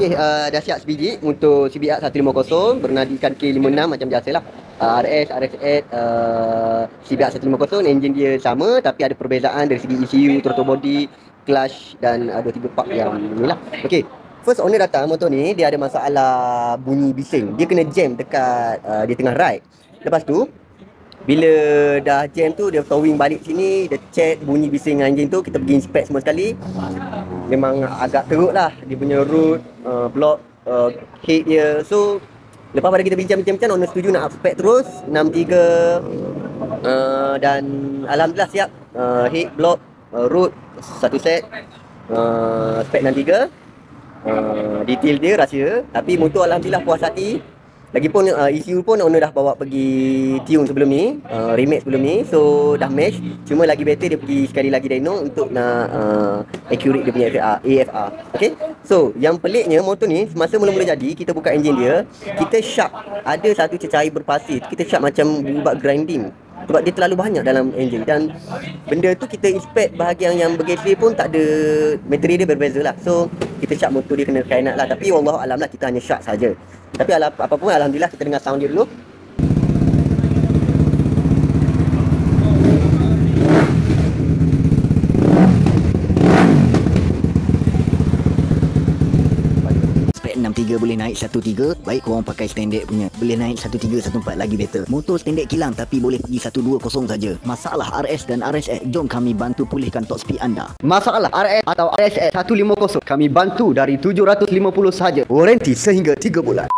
Okey, dah siap sebiji untuk CBR 150 bernadikan K56 macam biasalah. RS, RSX, CBR 150 enjin dia sama tapi ada perbezaan dari segi ECU, throttle body, clutch dan 2-3 part yang inilah. Okey. First owner datang motor ni dia ada masalah bunyi bising. Dia kena jam dekat dia tengah ride. Lepas tu bila dah jam tu dia towing balik sini, dia check bunyi bising enjin tu, kita pergi inspect semua sekali. Memang agak teruk lah dia punya root, block, head dia. So lepas pada kita bincang-bincang owner setuju nak up spec terus 63 dan alhamdulillah siap. Head, block, root satu set, spec 63. Detail dia rahsia, tapi motor alhamdulillah puas hati. Lagipun ECU pun owner dah bawa pergi tune sebelum ni, remake sebelum ni, so dah match. Cuma lagi better dia pergi sekali lagi dyno untuk nak accurate dia punya AFR. Okay, so yang peliknya motor ni semasa mula-mula jadi kita buka enjin dia, kita sharp ada satu cecair berpasir, kita sharp macam buat grinding sebab dia terlalu banyak dalam enjin. Dan benda tu kita inspect bahagian yang bergeser pun tak ada, material dia berbeza lah. So kita sharp motor dia kena kainat lah, tapi wallahualam lah kita hanya sharp saja. Tapi apa pun alhamdulillah kita dengar sound dia dulu. Spek 63 boleh naik 13. Baik korang pakai standard punya, boleh naik 13, 14 lagi better. Motor standard kilang tapi boleh pergi 120 saja. Masalah RS dan RSX, jom kami bantu pulihkan top speed anda. Masalah RS atau RSX 150 kami bantu dari 750 saja. Waranti sehingga 3 bulan.